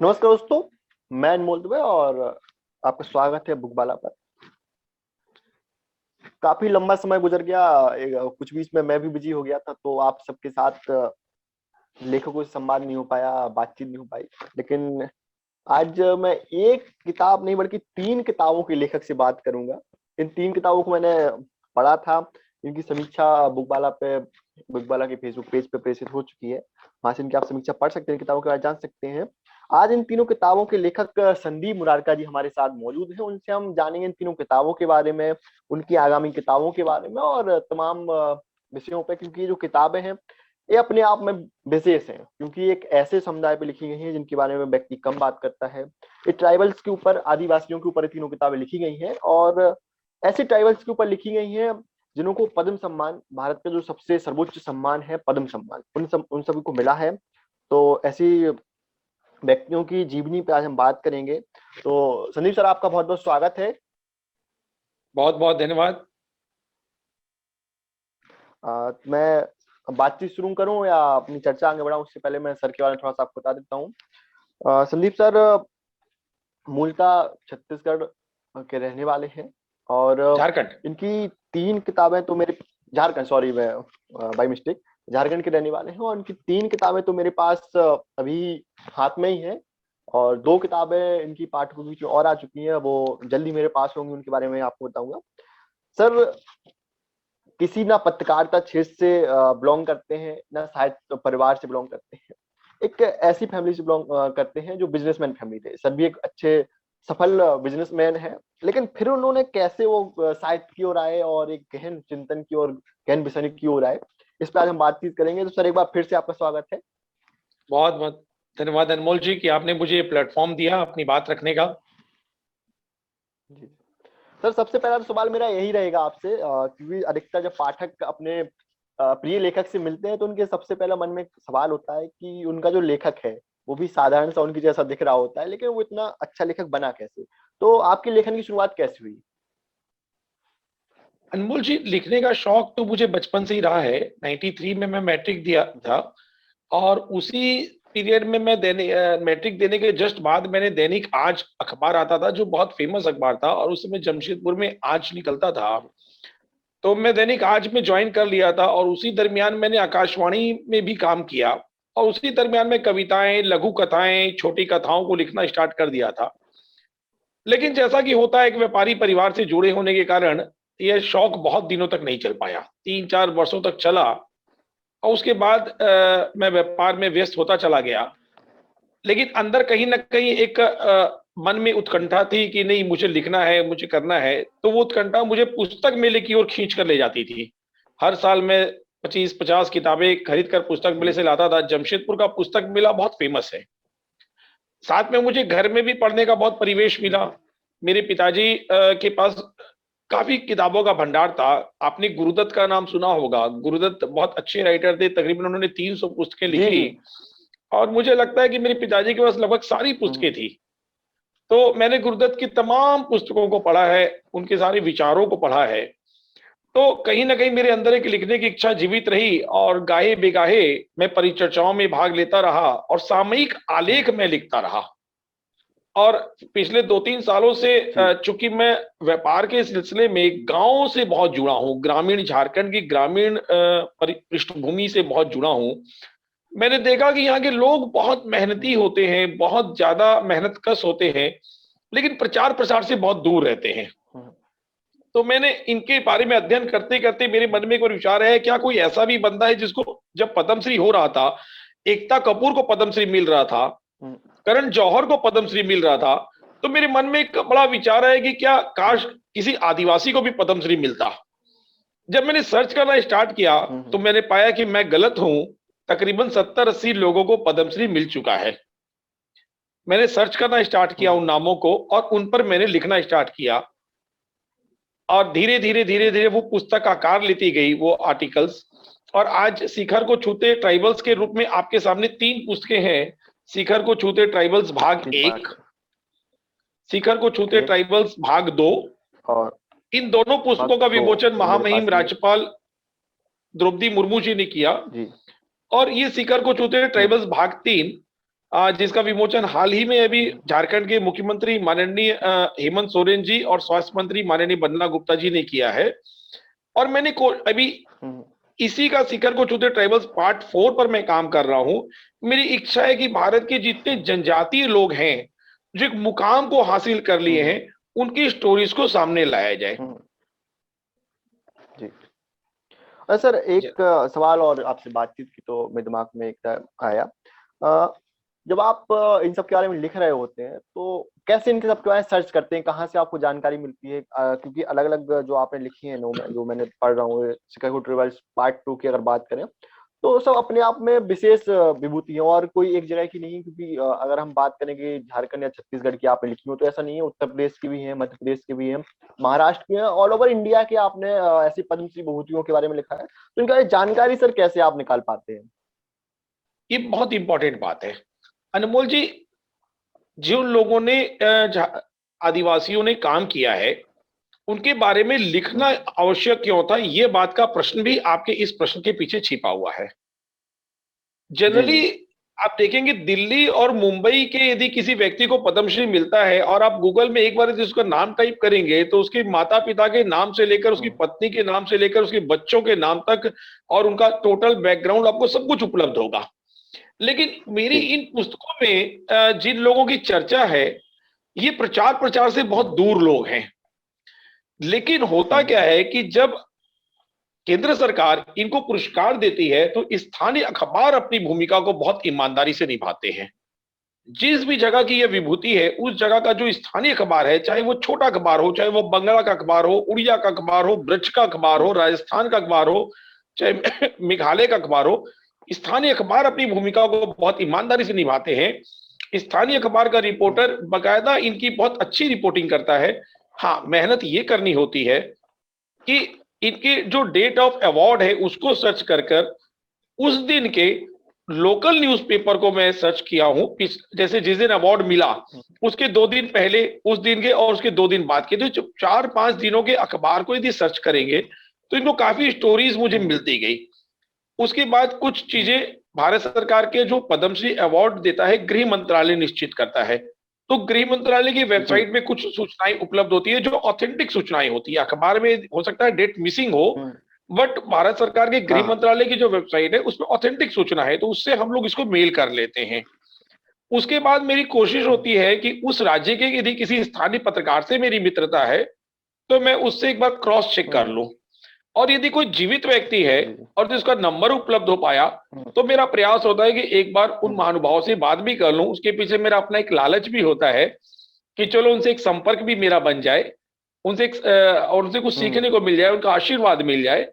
नमस्कार दोस्तों। मैं अनमोल दुबे और आपका स्वागत है बुकबाला पर। काफी लंबा समय गुजर गया। कुछ बीच में मैं भी बिजी हो गया था, तो आप सबके साथ लेखकों से संवाद नहीं हो पाया, बातचीत नहीं हो पाई। लेकिन आज मैं एक किताब नहीं बल्कि तीन किताबों के लेखक से बात करूंगा। इन तीन किताबों को मैंने पढ़ा था। इनकी समीक्षा बुकबाला के फेसबुक पेज पे प्रेषित हो चुकी है। वहां से इनकी आप समीक्षा पढ़ सकते हैं, किताबों के बारे में जान सकते हैं। आज इन तीनों किताबों के लेखक संदीप मुरारका जी हमारे साथ मौजूद हैं। उनसे हम जानेंगे इन तीनों किताबों के बारे में, उनकी आगामी किताबों के बारे में और तमाम विषयों पर, क्योंकि ये जो किताबें हैं ये अपने आप में विशेष है, क्योंकि एक ऐसे समुदाय पे लिखी गई है जिनके बारे में व्यक्ति कम बात करता है। ये ट्राइबल्स के ऊपर, आदिवासियों के ऊपर ये तीनों किताबें लिखी गई हैं और ऐसे ट्राइबल्स के ऊपर लिखी गई हैं जिनको पद्म सम्मान, भारत का जो सबसे सर्वोच्च सम्मान है पद्म सम्मान, उन सभी को मिला है। तो ऐसी व्यक्तियों की जीवनी पे आज हम बात करेंगे। तो संदीप सर, आपका बहुत बहुत स्वागत है। बहुत बहुत धन्यवाद। मैं बातचीत शुरू करूं या अपनी चर्चा आगे बढ़ाऊं? उससे पहले मैं सर के बारे में थोड़ा सा आपको बता देता हूँ। संदीप सर मूलतः छत्तीसगढ़ के रहने वाले हैं और झारखंड। इनकी तीन किताबें तो मेरे, झारखंड, सॉरी, मैं बाई मिस्टेक, झारखंड के रहने वाले हैं और इनकी तीन किताबें तो मेरे पास अभी हाथ में ही हैं। और दो किताबें इनकी पाठ्यपुस्तक की और आ चुकी हैं, वो जल्दी मेरे पास होंगी, उनके बारे में आपको बताऊंगा। सर किसी ना पत्रकारिता क्षेत्र से बिलोंग करते हैं, ना साहित्य परिवार से बिलोंग करते हैं। एक ऐसी फैमिली से बिलोंग करते हैं जो बिजनेसमैन फैमिली थे। सर भी एक अच्छे सफल बिजनेसमैन है, लेकिन फिर उन्होंने कैसे वो साहित्य की ओर आए और एक गहन चिंतन की ओर, गहन विषय की ओर आए, इस पर आज हम बातचीत करेंगे। तो सर एक बार फिर से आपका स्वागत है। बहुत बहुत धन्यवाद अनमोल जी कि आपने मुझे ये प्लेटफॉर्म दिया अपनी बात रखने का। जी सर, सबसे पहला तो सवाल मेरा यही रहेगा आपसे, क्योंकि अधिकतर जब पाठक अपने प्रिय लेखक से मिलते हैं तो उनके सबसे पहला मन में एक सवाल होता है कि उनका जो लेखक है वो भी साधारण सा उनकी जैसा दिख रहा होता है, लेकिन वो इतना अच्छा लेखक बना कैसे? तो आपके लेखन की शुरुआत कैसे हुई? अनमोल जी, लिखने का शौक तो मुझे बचपन से ही रहा है। 93 में मैं मैट्रिक दिया था जी और उसी पीरियड में मैं मैट्रिक देने के जस्ट बाद मैंने दैनिक आज अखबार आता था, जो बहुत फेमस अखबार था और उस समय जमशेदपुर में आज निकलता था। जी तो मैं दैनिक आज में ज्वाइन कर लिया था और उसी दरमियान मैंने आकाशवाणी में भी काम किया और उसी दरमियान में कविताएं, लघु कथाएं, छोटी कथाओं को लिखना स्टार्ट कर दिया था। लेकिन जैसा कि होता है, एक व्यापारी परिवार से जुड़े होने के कारण यह शौक बहुत दिनों तक नहीं चल पाया। 3-4 वर्षों तक चला और उसके बाद मैं व्यापार में व्यस्त होता चला गया। लेकिन अंदर कहीं ना कहीं एक मन में उत्कंठा थी कि नहीं, मुझे लिखना है, मुझे करना है। तो वो उत्कंठा मुझे पुस्तक मेले की ओर खींच कर ले जाती थी। हर साल मैं 25-50 किताबें खरीद कर पुस्तक मेले जी से लाता था। जमशेदपुर का पुस्तक मेला बहुत फेमस है। साथ में मुझे घर में भी पढ़ने का बहुत परिवेश मिला। मेरे पिताजी के पास काफी किताबों का भंडार था। आपने गुरुदत्त का नाम सुना होगा। गुरुदत्त बहुत अच्छे राइटर थे, तकरीबन उन्होंने 300 पुस्तकें जी लिखी। और मुझे लगता है कि मेरे पिताजी के पास लगभग सारी पुस्तकें थी। तो मैंने गुरुदत्त की तमाम पुस्तकों को पढ़ा है, उनके सारे विचारों को पढ़ा है। तो कहीं ना कहीं मेरे अंदर एक लिखने की इच्छा जीवित रही और गाहे बेगाहे मैं परिचर्चाओं में भाग लेता रहा और सामयिक आलेख में लिखता रहा। और पिछले 2-3 सालों से जी चूंकि मैं व्यापार के सिलसिले में गांव से बहुत जुड़ा हूं, ग्रामीण झारखंड की ग्रामीण पृष्ठभूमि से बहुत जुड़ा हूं। मैंने देखा कि यहाँ के लोग बहुत मेहनती होते हैं, बहुत ज्यादा मेहनतकश होते हैं, लेकिन प्रचार प्रसार से बहुत दूर रहते हैं। तो मैंने इनके बारे में अध्ययन करते करते मेरे मन में एक और विचार है, क्या कोई ऐसा भी बंदा है जिसको, जब पद्मश्री हो रहा था, एकता कपूर को पद्मश्री मिल रहा था, करण जौहर को पद्मश्री मिल रहा था, तो मेरे मन में एक बड़ा विचार है कि क्या काश किसी आदिवासी को भी पद्मश्री मिलता। जब मैंने सर्च करना स्टार्ट किया तो मैंने पाया कि मैं गलत हूं। तकरीबन 70-80 लोगों को पद्मश्री मिल चुका है। मैंने सर्च करना स्टार्ट किया उन नामों को और उन पर मैंने लिखना स्टार्ट किया और धीरे धीरे धीरे धीरे वो पुस्तक आकार लेती गई, वो आर्टिकल्स। और आज शिखर को छूते ट्राइबल्स के रूप में आपके सामने 3 पुस्तकें हैं। शिखर को छूते ट्राइबल्स भाग तीन 1, पार्ट। शिखर को छूते ओके। ट्राइबल्स भाग 2। और इन दोनों पुस्तकों भाग का दो विमोचन जो मेरे महामहिम पास ही है। राज्यपाल द्रौपदी मुर्मू जी ने किया। जी और ये शिखर को छूते ट्राइबल्स भाग 3 जिसका विमोचन हाल ही में अभी झारखंड के मुख्यमंत्री माननीय हेमंत सोरेन जी और स्वास्थ्य मंत्री माननीय बन्ना गुप्ता जी ने किया है। और मैंने अभी इसी का शिखर को छूते ट्राइबल्स पार्ट 4 पर मैं काम कर रहा हूं। मेरी इच्छा है कि भारत के जितने जनजातीय लोग हैं जो एक मुकाम को हासिल कर लिए हैं, उनकी स्टोरीज को सामने लाया जाए। जी। सर एक सवाल और आपसे बातचीत की तो मेरे दिमाग में एक आया। जब आप इन सब के बारे में लिख रहे होते हैं तो कैसे इनके सब के बारे में सर्च करते हैं, कहाँ से आपको जानकारी मिलती है? क्योंकि अलग अलग जो आपने लिखी है जो मैंने पढ़ रहा हूँ, शिकागो ट्रेवल्स पार्ट 2 की अगर बात करें तो सब अपने आप में विशेष विभूति है और कोई एक जगह की नहीं। क्योंकि अगर हम बात करेंगे झारखंड या छत्तीसगढ़ की आपने लिखी हो तो ऐसा नहीं है, उत्तर प्रदेश की भी है, मध्य प्रदेश की भी है, महाराष्ट्र की है, ऑल ओवर इंडिया के आपने ऐसी पद्मश्री विभूतियों के बारे में लिखा है। तो इनका जानकारी सर कैसे आप निकाल पाते हैं? ये बहुत इंपॉर्टेंट बात है अनमोल जी। जिन लोगों ने आदिवासियों ने काम किया है उनके बारे में लिखना आवश्यक क्यों था, ये बात का प्रश्न भी आपके इस प्रश्न के पीछे छिपा हुआ है। जनरली आप देखेंगे दिल्ली और मुंबई के यदि किसी व्यक्ति को पद्मश्री मिलता है और आप गूगल में एक बार यदि उसका नाम टाइप करेंगे तो उसके माता पिता के नाम से लेकर उसकी पत्नी के नाम से लेकर उसके बच्चों के नाम तक और उनका टोटल बैकग्राउंड आपको सब कुछ उपलब्ध होगा। लेकिन मेरी इन पुस्तकों में जिन लोगों की चर्चा है ये प्रचार प्रचार से बहुत दूर लोग हैं। लेकिन होता क्या है कि जब केंद्र सरकार इनको पुरस्कार देती है तो स्थानीय अखबार अपनी भूमिका को बहुत ईमानदारी से निभाते हैं। जिस भी जगह की यह विभूति है उस जगह का जो स्थानीय अखबार है, चाहे वो छोटा अखबार हो, चाहे वो बंगाल का अखबार हो, उड़िया का अखबार हो, ब्रज का अखबार हो, राजस्थान का अखबार हो, चाहे मेघालय का अखबार हो, स्थानीय अखबार अपनी भूमिका को बहुत ईमानदारी से निभाते हैं। स्थानीय अखबार का रिपोर्टर बाकायदा इनकी बहुत अच्छी रिपोर्टिंग करता है। हाँ, मेहनत ये करनी होती है कि इनके जो डेट ऑफ अवार्ड है उसको सर्च कर कर उस दिन के लोकल न्यूज़पेपर को मैं सर्च किया हूं। जैसे जिस दिन अवार्ड मिला उसके 2 दिन पहले, उस दिन के और उसके 2 दिन बाद के, तो 4-5 दिनों के अखबार को यदि सर्च करेंगे तो इनको काफी स्टोरीज मुझे मिलती गई। उसके बाद कुछ चीजें भारत सरकार के जो पद्मश्री अवार्ड देता है गृह मंत्रालय निश्चित करता है। तो गृह मंत्रालय की वेबसाइट में कुछ सूचनाएं उपलब्ध होती है जो ऑथेंटिक सूचनाएं होती है। अखबार में हो सकता है डेट मिसिंग हो, बट भारत सरकार के गृह मंत्रालय की जो वेबसाइट है उसमें ऑथेंटिक सूचना है, तो उससे हम लोग इसको मेल कर लेते हैं। उसके बाद मेरी कोशिश होती है कि उस राज्य के यदि किसी स्थानीय पत्रकार से मेरी मित्रता है तो मैं उससे एक बार क्रॉस चेक कर लूं, और यदि कोई जीवित व्यक्ति है और जिसका नंबर उपलब्ध हो पाया तो मेरा प्रयास होता है कि एक बार उन महानुभावों से बात भी कर लूं। उसके पीछे मेरा अपना एक लालच भी होता है कि चलो उनसे एक संपर्क भी मेरा बन जाए, उनसे और उनसे कुछ सीखने को मिल जाए, उनका आशीर्वाद मिल जाए,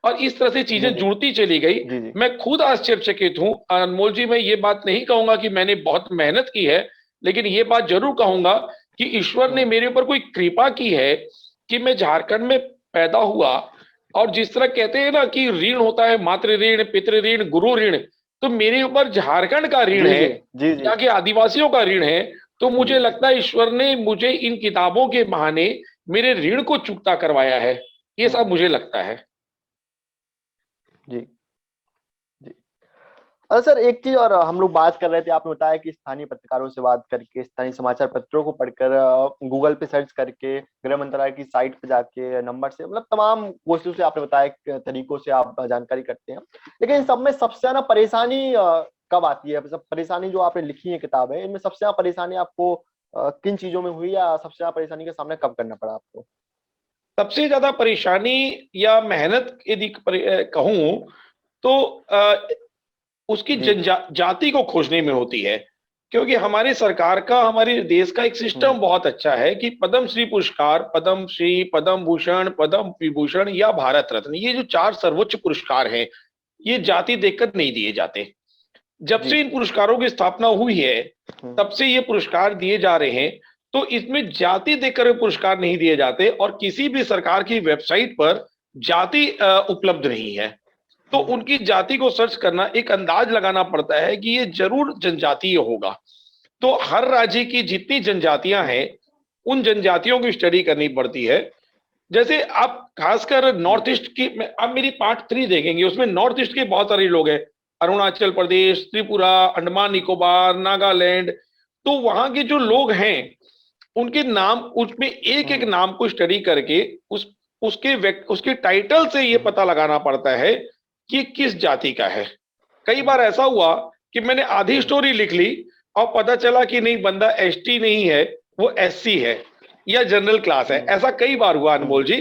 और इस तरह से चीजें जुड़ती चली गई। मैं खुद आश्चर्यचकित हूं अनमोल जी। मैं ये बात नहीं कहूंगा कि मैंने बहुत मेहनत की है, लेकिन ये बात जरूर कहूंगा कि ईश्वर ने मेरे ऊपर कोई कृपा की है कि मैं झारखंड में पैदा हुआ। और जिस तरह कहते हैं ना कि ऋण होता है, मातृ ऋण, पितृ ऋण, गुरु ऋण, तो मेरे ऊपर झारखंड का ऋण है, यहाँ के आदिवासियों का ऋण है। तो मुझे लगता है ईश्वर ने मुझे इन किताबों के बहाने मेरे ऋण को चुकता करवाया है, ये सब मुझे लगता है। जी जी। सर एक चीज और हम लोग बात कर रहे थे, आपने बताया कि स्थानीय पत्रकारों से बात करके, स्थानीय समाचार पत्रों को पढ़कर, गूगल पे सर्च करके, गृह मंत्रालय की साइट पे जाके, नंबर से, मतलब तमाम कोशिशों से आपने बताया तरीकों से आप जानकारी करते हैं। लेकिन इन सब में सबसे ज्यादा परेशानी कब आती है? सब परेशानी जो आपने लिखी है किताबें, इनमें सबसे ज्यादा परेशानी आपको किन चीजों में हुई, या सबसे ज्यादा परेशानी का सामना कब करना पड़ा आपको? सबसे ज्यादा परेशानी या मेहनत यदि कहूं तो उसकी जाति को खोजने में होती है। क्योंकि हमारी सरकार का, हमारे देश का एक सिस्टम बहुत अच्छा है कि पद्मश्री पुरस्कार, पद्मश्री, पद्म भूषण, पद्म विभूषण या भारत रत्न, ये जो 4 सर्वोच्च पुरस्कार हैं, ये जाति देखकर नहीं दिए जाते। जब से इन पुरस्कारों की स्थापना हुई है तब से ये पुरस्कार दिए जा रहे हैं, तो इसमें जाति देखकर पुरस्कार नहीं दिए जाते, और किसी भी सरकार की वेबसाइट पर जाति उपलब्ध नहीं है। तो उनकी जाति को सर्च करना, एक अंदाज लगाना पड़ता है कि ये जरूर जनजातीय होगा। तो हर राज्य की जितनी जनजातियां हैं उन जनजातियों की स्टडी करनी पड़ती है। जैसे आप खासकर नॉर्थ ईस्ट की, आप मेरी पार्ट 3 देखेंगे, उसमें नॉर्थ ईस्ट के बहुत सारे लोग हैं। अरुणाचल प्रदेश, त्रिपुरा, अंडमान निकोबार, नागालैंड, तो वहां के जो लोग हैं उनके नाम, उसमें एक एक नाम को स्टडी करके उसके टाइटल से ये पता लगाना पड़ता है कि किस जाति का है। कई बार ऐसा हुआ कि मैंने आधी स्टोरी लिख ली और पता चला कि नहीं, बंदा एसटी नहीं है, वो एससी है या जनरल क्लास है। ऐसा कई बार हुआ अनमोल जी।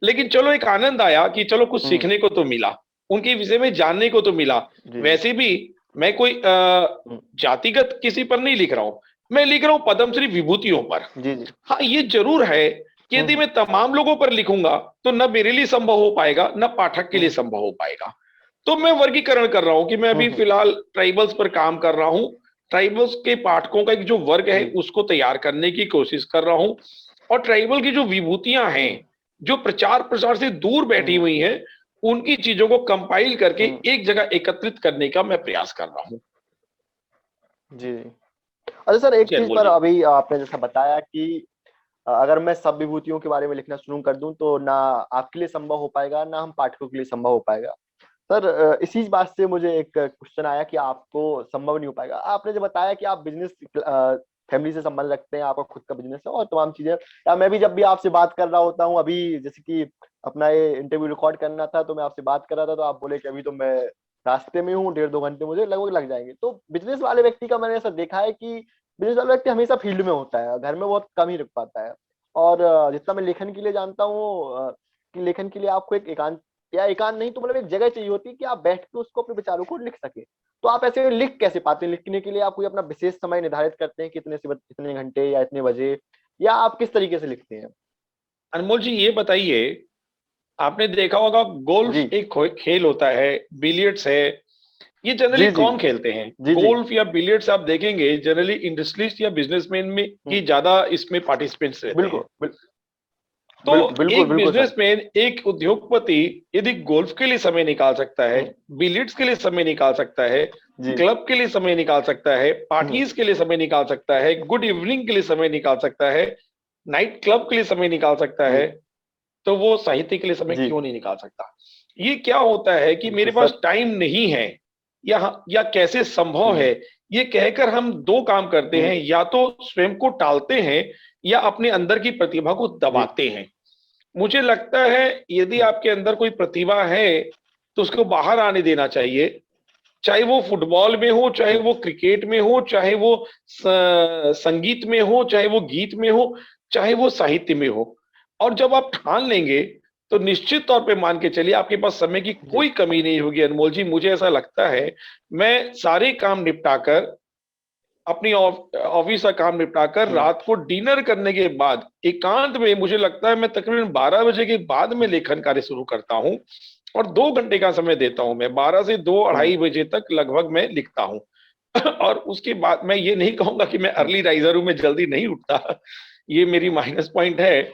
लेकिन चलो, एक आनंद आया कि चलो कुछ सीखने को तो मिला, उनके विषय में जानने को तो मिला। वैसे भी मैं कोई जातिगत किसी पर नहीं लिख रहा हूं, मैं लिख रहा हूं पद्मश्री विभूतियों पर। हाँ, ये जरूर है कि यदि मैं तमाम लोगों पर लिखूंगा तो न मेरे लिए संभव हो पाएगा, न पाठक के लिए संभव हो पाएगा। तो मैं वर्गीकरण कर रहा हूं कि मैं अभी फिलहाल ट्राइबल्स पर काम कर रहा हूं। ट्राइबल्स के पाठकों का एक जो वर्ग है उसको तैयार करने की कोशिश कर रहा हूं, और ट्राइबल की जो विभूतियां हैं, जो प्रचार प्रसार से दूर बैठी हुई हैं, उनकी चीजों को कंपाइल करके एक जगह एकत्रित करने का मैं प्रयास कर रहा हूं। जी। अच्छा सर, एक चीज पर अभी आपने जैसा बताया कि अगर मैं सब विभूतियों के बारे में लिखना शुरू कर दूं तो ना आपके लिए संभव हो पाएगा, ना हम पाठकों के लिए संभव हो पाएगा। सर, इसी बात से मुझे एक क्वेश्चन आया कि आपको संभव नहीं हो पाएगा। आपने जो बताया कि आप बिजनेस फैमिली से संबंध रखते हैं, आपका खुद का बिजनेस है और तमाम चीजें, या मैं भी जब भी आपसे बात कर रहा होता हूँ, अभी जैसे कि अपना ये इंटरव्यू रिकॉर्ड करना था तो मैं आपसे बात कर रहा था, तो आप बोले कि अभी तो मैं रास्ते में हूँ, 1.5-2 घंटे मुझे लगभग लग जाएंगे। तो बिजनेस वाले व्यक्ति का मैंने ऐसा देखा है कि बिजनेस वाला व्यक्ति हमेशा फील्ड में होता है, घर में बहुत कम ही रुक पाता है। और जितना मैं लेखन के लिए जानता हूँ कि लेखन के लिए आपको एक एकांत, या एकांत नहीं तो मतलब एक जगह चाहिए होती है कि आप बैठ के उसको अपने विचारों को लिख सके। तो आप ऐसे लिख कैसे पाते हैं? लिखने के लिए आप कोई अपना विशेष समय निर्धारित करते हैं कि इतने से इतने घंटे या इतने बजे, या आप किस तरीके से लिखते हैं? अनमोल जी, ये बताइए, आपने देखा होगा गोल्फ एक खेल होता है, बिलियर्ड्स है, ये जनरली कौन खेलते हैं? गोल्फ या बिलियर्ड्स आप देखेंगे जनरली इंडस्ट्रियलिस्ट या बिजनेसमैन में की ज्यादा इसमें पार्टिसिपेंट्स रहते हैं। तो एक बिजनेसमैन, एक उद्योगपति यदि गोल्फ के लिए समय निकाल सकता है, बिलियर्ड्स के लिए समय निकाल सकता है, क्लब के लिए समय निकाल सकता है, पार्टीज के लिए समय निकाल सकता है, गुड इवनिंग के लिए समय निकाल सकता है, नाइट क्लब के लिए समय निकाल सकता है, तो वो साहित्य के लिए समय क्यों नहीं निकाल सकता? ये क्या होता है कि मेरे पास टाइम नहीं है, या कैसे संभव है, ये कहकर हम दो काम करते हैं, या तो स्वयं को टालते हैं या अपने अंदर की प्रतिभा को दबाते हैं। मुझे लगता है यदि आपके अंदर कोई प्रतिभा है तो उसको बाहर आने देना चाहिए, चाहे वो फुटबॉल में हो, चाहे वो क्रिकेट में हो, चाहे वो संगीत में हो, चाहे वो गीत में हो, चाहे वो साहित्य में हो। और जब आप ठान लेंगे तो निश्चित तौर पे मान के चलिए आपके पास समय की कोई कमी नहीं होगी। अनमोल जी, मुझे ऐसा लगता है मैं सारे काम निपटाकर, अपनी ऑफिस का काम निपटाकर, रात को डिनर करने के बाद एकांत में, मुझे लगता है मैं तकरीबन 12 बजे के बाद में लेखन कार्य शुरू करता हूं, और 2 घंटे का समय देता हूं। मैं 12 से 2-2:30 बजे तक लगभग मैं लिखता हूं। और उसके बाद मैं ये नहीं कहूंगा कि मैं अर्ली राइजर हूं, मैं जल्दी नहीं उठता, ये मेरी माइनस पॉइंट है।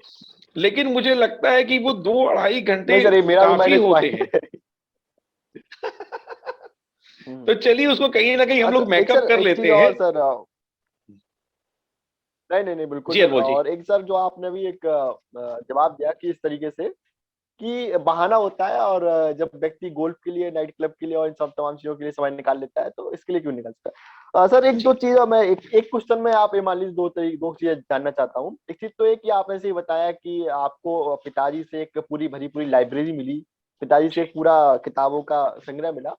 लेकिन मुझे लगता है कि वो 2-2:30 घंटे काफी होते हैं। तो चलिए उसको कहीं ना कहीं हम लोग मेकअप कर लेते हैं। सर, नहीं बिल्कुल जी सर। अनमोल जी, और एक सर, जो आपने भी एक जवाब दिया कि इस तरीके से कि बहाना होता है, और जब व्यक्ति गोल्फ के लिए, नाइट क्लब के लिए और इन सब तमाम चीजों के लिए समय निकाल लेता है, तो इसके लिए क्यों निकाल सकता है? सर, एक दो चीज मैं एक क्वेश्चन में आप ये मान लीजिए दो चीजें जानना चाहता हूँ। एक चीज तो ये कि आपने से बताया कि आपको पिताजी से एक पूरी भरी पूरी लाइब्रेरी मिली, पिताजी से एक पूरा किताबों का संग्रह मिला।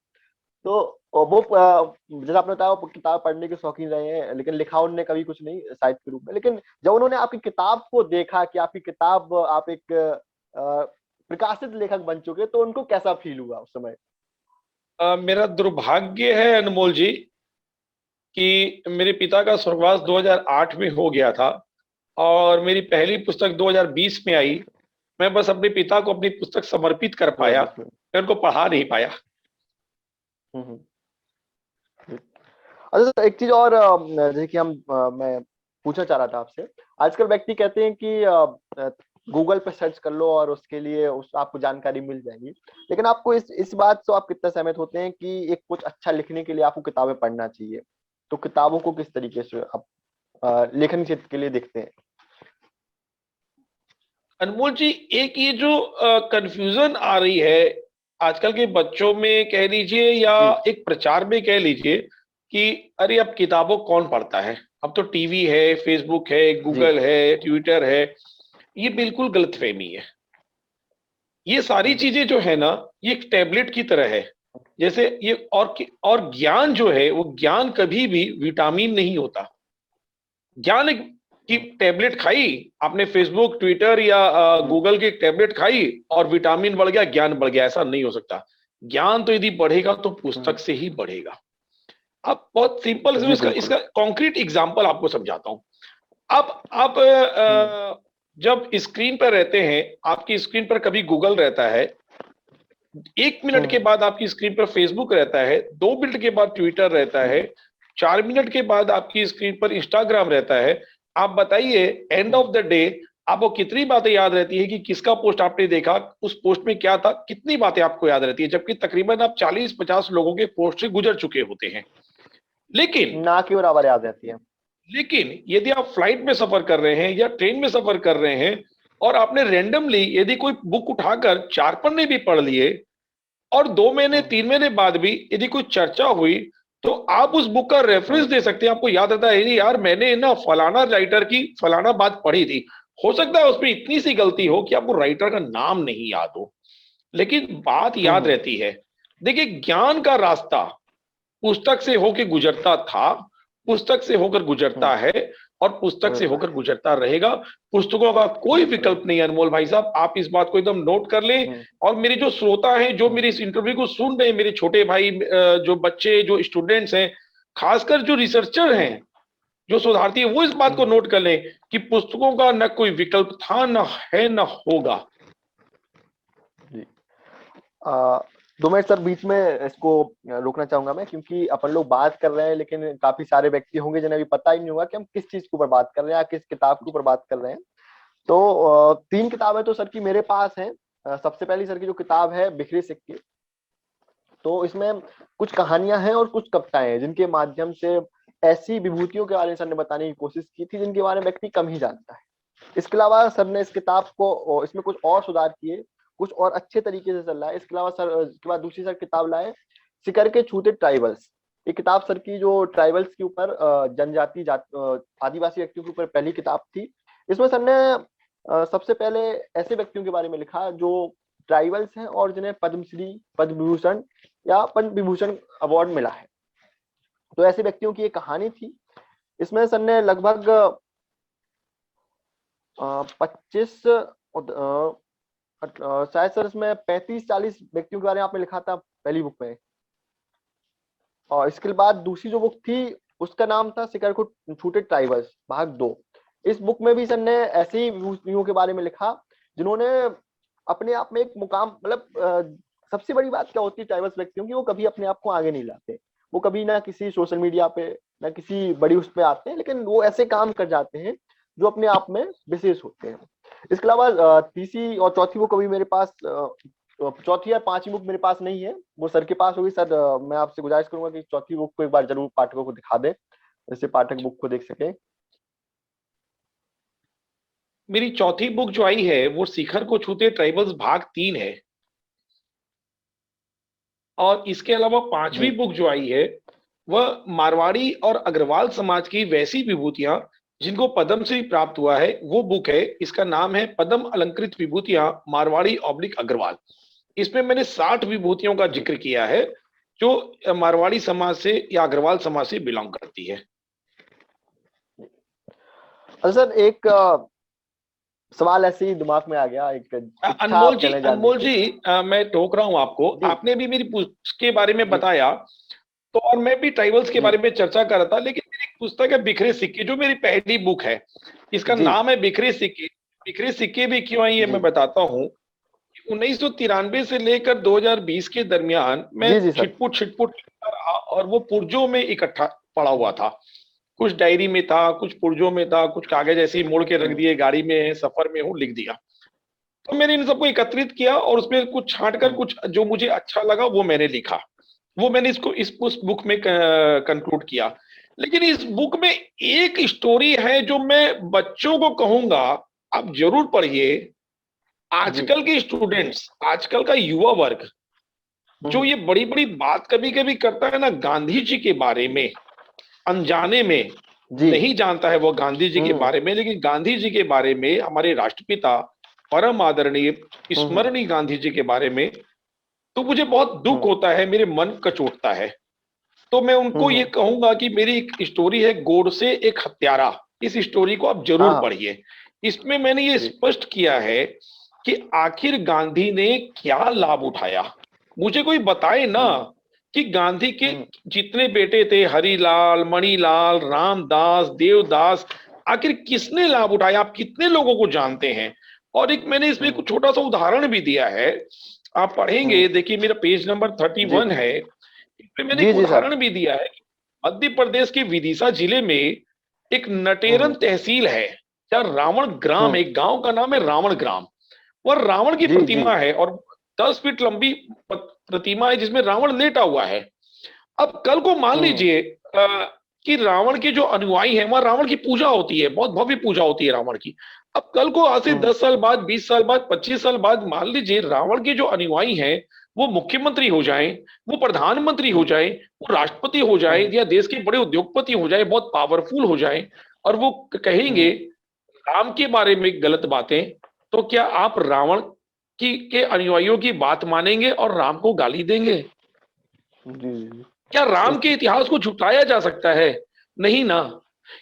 तो वो जैसा आपने बताया, वो किताब पढ़ने के शौकीन रहे हैं, लेकिन लिखा उन्होंने कभी कुछ नहीं साहित्य के रूप में। लेकिन जब उन्होंने आपकी किताब को देखा कि आपकी किताब, आप एक प्रकाशित लेखक बन चुके, तो उनको कैसा फील हुआ उस समय? मेरा दुर्भाग्य है अनमोल जी कि मेरे पिता का स्वर्गवास 2008 में हो गया था, और मेरी पहली पुस्तक 2020 में आई। मैं बस अपने पिता को अपनी पुस्तक समर्पित कर पाया, मैं उनको पढ़ा नहीं पाया। अच्छा सर, एक चीज और, जैसे कि मैं पूछना चाह रहा था आपसे। आजकल व्यक्ति कहते हैं कि गूगल पे सर्च कर लो और उसके लिए आपको जानकारी मिल जाएगी। लेकिन आपको इस बात से आप कितना सहमत होते हैं कि एक कुछ अच्छा लिखने के लिए आपको किताबें पढ़ना चाहिए? तो किताबों को किस तरीके से आप लेखन क्षेत्र के लिए देखते हैं? अनमोल जी, एक ये जो कंफ्यूजन आ रही है आजकल के बच्चों में कह लीजिए या जी एक प्रचार में कह लीजिए कि अरे अब किताबों कौन पढ़ता है, अब तो टीवी है, फेसबुक है, जी। गूगल है, ट्विटर है। ये बिल्कुल गलतफहमी है। ये सारी हम्म, चीजें जो है ना, ये एक टैबलेट की तरह है। जैसे ये और ज्ञान जो है वो ज्ञान कभी भी विटामिन नहीं होता। ज्ञान एक की हम्म, टैबलेट खाई आपने, फेसबुक ट्विटर या जी गूगल की एक टैबलेट खाई और विटामिन बढ़ गया, ज्ञान बढ़ गया, ऐसा नहीं हो सकता। ज्ञान तो यदि बढ़ेगा तो हम्म, पुस्तक से ही बढ़ेगा। अब बहुत सिंपल जी इसका बिल्कुल। इसका कॉन्क्रीट एग्जांपल आपको समझाता हूं। अब आप हम्म, जब स्क्रीन पर रहते हैं, आपकी स्क्रीन पर कभी गूगल रहता है, 1 मिनट के हम्म, बाद आपकी स्क्रीन पर फेसबुक रहता है, 2 मिनट के बाद ट्विटर रहता जी है, 4 मिनट के बाद आपकी स्क्रीन पर इंस्टाग्राम रहता है। आप बताइए, and hmm, of the day आपको कितनी बातें याद रहती है कि किसका पोस्ट आपने देखा, उस पोस्ट में क्या था, कितनी बातें आपको याद रहती है, जबकि तकरीबन आप 40-50 लोगों के पोस्ट से गुजर चुके होते हैं। लेकिन ना के बराबर याद रहती है। लेकिन यदि आप फ्लाइट में सफर कर रहे हैं या ट्रेन में सफर कर रहे हैं और आपने रेंडमली यदि कोई बुक उठाकर 4 पन्ने भी पढ़ लिए और 2 महीने हम्म, 3 महीने बाद भी यदि कोई चर्चा हुई, तो आप उस बुक का रेफरेंस हम्म, दे सकते हैं। आपको याद आता है, "अरे यार, मैंने ना फलाना राइटर की फलाना बात पढ़ी थी।" हो सकता है उसमें इतनी सी गलती हो कि आपको राइटर का नाम नहीं याद हो, लेकिन बात याद हम्म, रहती है। देखिए, ज्ञान का रास्ता पुस्तक से होकर गुजरता था, पुस्तक से होकर गुजरता हम्म, है और पुस्तक से गुजरता होकर है। गुजरता रहेगा। पुस्तकों का कोई विकल्प नहीं है अनमोल भाई साहब, आप इस बात को एकदम नोट कर लें। हम्म, और मेरे जो श्रोता हैं, जो हम्म, मेरे इस इंटरव्यू को सुन रहे हैं, मेरे छोटे भाई, जो बच्चे, जो स्टूडेंट्स हैं, खासकर जो रिसर्चर हैं, हम्म, जो शोधार्थी है, वो इस बात को हम्म, नोट कर लें कि पुस्तकों का न कोई विकल्प था, न है, न होगा। जी। आ, 2 मिनट सर बीच में इसको रोकना चाहूंगा मैं, क्योंकि अपन लोग बात कर रहे हैं लेकिन काफी सारे व्यक्ति होंगे जिन्हें अभी पता ही नहीं होगा कि हम किस चीज के ऊपर बात कर रहे हैं या किस किताब के ऊपर बात कर रहे हैं। तो 3 किताबें तो सर की मेरे पास हैं। सबसे पहली सर की जो किताब है बिखरे सिक्के। तो इसमें कुछ कहानियां हैं और कुछ कविताएं हैं जिनके माध्यम से ऐसी विभूतियों के बारे में सर ने बताने की कोशिश की थी जिनके बारे में व्यक्ति कम ही जानता है। इसके अलावा सर ने इस किताब को इसमें कुछ और सुधार किए, कुछ और अच्छे तरीके से चल रहा है। इसके अलावा सर इसके बाद दूसरी सर किताब लाए, शिकर के छूते ट्राइबल्स। ये किताब सर की जो ट्राइबल्स के ऊपर जनजाति आदिवासी व्यक्तियों के ऊपर पहली किताब थी। इसमें सर ने सबसे पहले ऐसे व्यक्तियों के बारे में लिखा जो ट्राइबल्स हैं और जिन्हें पद्मश्री, पद्म विभूषण या पद्म विभूषण अवार्ड मिला है। तो ऐसे व्यक्तियों की एक कहानी थी। इसमें सर ने लगभग 25 शायद सर इसमें 35-40 व्यक्तियों के बारे में आपने लिखा था पहली बुक में। और इसके बाद दूसरी जो बुक थी उसका नाम था शिकार को छूटे ट्राइबल्स भाग 2। इस बुक में भी सर ने ऐसे ही विभूतियों के बारे में लिखा जिन्होंने अपने आप में एक मुकाम, मतलब सबसे बड़ी बात क्या होती है ट्राइबल्स व्यक्तियों की, वो कभी अपने आप को आगे नहीं लाते। वो कभी ना किसी सोशल मीडिया पे ना किसी बड़ी उस पे आते हैं, लेकिन वो ऐसे काम कर जाते हैं जो अपने आप में विशेष होते हैं। इसके अलावा तीसरी और चौथी बुक अभी मेरे पास चौथी या पांचवी बुक मेरे पास नहीं है, वो सर के पास होगी। सर मैं आपसे गुजारिश करूंगा कि चौथी बुक को एक बार जरूर पाठकों को दिखा दें, जिससे पाठक बुक को देख सके। मेरी चौथी बुक जो आई है वो शिखर को छूते ट्राइबल्स भाग 3 है। और इसके अलावा जी। 5वीं बुक जो आई है वह मारवाड़ी और अग्रवाल समाज की वैसी विभूतियां जिनको पद्मश्री प्राप्त हुआ है, वो बुक है। इसका नाम है पद्म अलंकृत विभूतियां मारवाड़ी ऑब्लिक अग्रवाल। इसमें मैंने 60 विभूतियों का जी। जिक्र किया है जो मारवाड़ी समाज से या अग्रवाल समाज से बिलोंग करती है। अच्छा सर, एक सवाल ऐसे ही दिमाग में आ गया, एक इच्छा अनमोल आप जी, कहना जानने की। मैं टोक रहा हूं आपको। जी आपने भी मेरी पुस्तक के बारे में जी बताया, तो और मैं भी ट्राइबल्स के जी बारे में चर्चा कर रहा था, लेकिन मेरी एक पुस्तक है बिखरे सिक्के, जो मेरी पहली बुक है। इसका जी नाम है बिखरे सिक्के। बिखरे सिक्के भी क्यों आई है जी मैं बताता हूँ। 1993 से लेकर 2020 के दरमियान मैं जी जी सर। छिटपुट छिटपुट लिखता रहा और वो पुर्जों में इकट्ठा पड़ा हुआ था। कुछ डायरी में था, कुछ पुर्जों में था, कुछ कागज ऐसे ही मोड़ के रख हम्म, दिए, गाड़ी में सफर में हूँ लिख दिया। तो मैंने इन सबको एकत्रित किया और उसमें कुछ छांट कर हम्म, कुछ जो मुझे अच्छा लगा वो मैंने लिखा। वो मैंने इसको इस बुक में कंक्लूड किया। लेकिन इस बुक में एक स्टोरी है जो मैं बच्चों को कहूंगा आप जरूर पढ़िए। जी आजकल के स्टूडेंट्स, आजकल का युवा वर्ग जो ये बड़ी बड़ी बात कभी कभी करता है ना गांधी जी के बारे में, अनजाने में, जी। नहीं जानता है वो गांधी जी के हम्म। बारे में, लेकिन गांधी जी के बारे में, हमारे राष्ट्रपिता परम आदरणीय हम्म। स्मरणीय गांधी जी के बारे में, तो मुझे बहुत दुख हम्म। होता है, मेरे मन कचोटता है। तो मैं उनको ये हम्म। कहूंगा कि मेरी एक स्टोरी है गोडसे एक हत्यारा, इस स्टोरी को आप हाँ जरूर हाँ। पढ़िए। इसमें मैंने ये जी। स्पष्ट किया है कि आखिर गांधी ने क्या लाभ उठाया। मुझे कोई बताए ना हम्म। कि गांधी के हम्म। जितने बेटे थे, हरिलाल, मणिलाल, रामदास, देवदास, आखिर किसने लाभ उठाया, आप कितने लोगों को जानते हैं। और एक मैंने इसमें हम्म। कुछ छोटा सा उदाहरण भी दिया है, आप हम्म। पढ़ेंगे, देखिए मेरा पेज नंबर जी 31 है। इसमें मैंने जी। एक जी सर। उदाहरण भी दिया है कि मध्य प्रदेश के विदिशा जिले में एक नटेरन हम्म। तहसील है, या रावण ग्राम, हम्म। एक गांव का नाम है रावण ग्राम। वह रावण की जी जी। प्रतिमा है, और 10 फीट लंबी प्रतिमा है जिसमें रावण लेटा हुआ है। अब कल को मान हम्म। लीजिए कि रावण के जो अनुयायी हैं, वहां रावण की पूजा होती है, बहुत भव्य पूजा होती है रावण की। अब कल को आज से हम्म। 10 साल बाद, 20 साल बाद, 25 साल बाद, मान लीजिए रावण के जो अनुयायी हैं वो मुख्यमंत्री हो जाएं, वो प्रधानमंत्री हो हम्म। जाएं, वो राष्ट्रपति हो जाएं, हम्म। या देश के बड़े उद्योगपति हो जाएं, बहुत पावरफुल हो जाएं, और वो कहेंगे हम्म। राम के बारे में गलत बातें, तो क्या आप रावण की के अनुयायियों की बात मानेंगे और राम को गाली देंगे? जी जी। क्या राम के एक इतिहास को झुटलाया जा सकता है? नहीं ना।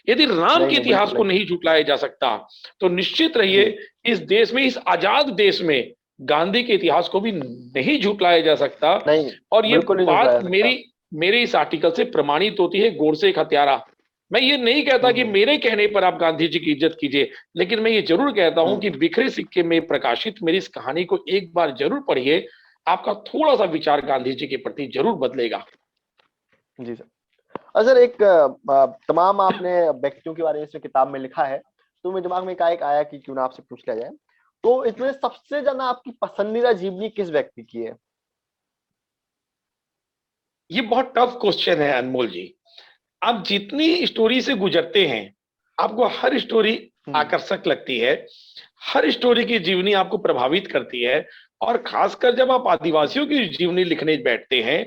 यदि राम नहीं के नहीं, इतिहास बिल्कुल को नहीं। नहीं झुटलाया जा सकता, तो निश्चित रहिए जी। इस देश में, इस आजाद देश में गांधी के इतिहास को भी नहीं झुटलाया जा सकता। नहीं, और ये बिल्कुल नहीं बात झुठलाया जा सकता। मेरी मेरे इस आर्टिकल से प्रमाणित होती है, गोडसे एक हत्यारा। मैं ये नहीं कहता कि हम्म। मेरे कहने पर आप गांधी जी की इज्जत कीजिए, लेकिन मैं ये जरूर कहता हूं कि हम्म। बिखरे सिक्के में प्रकाशित मेरी इस कहानी को एक बार जरूर पढ़िए, आपका थोड़ा सा विचार गांधी जी के प्रति जरूर बदलेगा। जी सर। सर एक तमाम आपने व्यक्तियों के बारे में इसमें किताब में लिखा है, तो मेरे दिमाग में एक आया कि क्यों ना आपसे पूछ लिया जाए। तो इसमें सबसे ज्यादा आपकी पसंदीदा जीवनी किस व्यक्ति की है? ये बहुत टफ क्वेश्चन है अनमोल जी। आप जितनी स्टोरी से गुजरते हैं, आपको हर स्टोरी हम्म। आकर्षक लगती है, हर स्टोरी की जीवनी आपको प्रभावित करती है। और खासकर जब आप आदिवासियों की जीवनी लिखने बैठते हैं,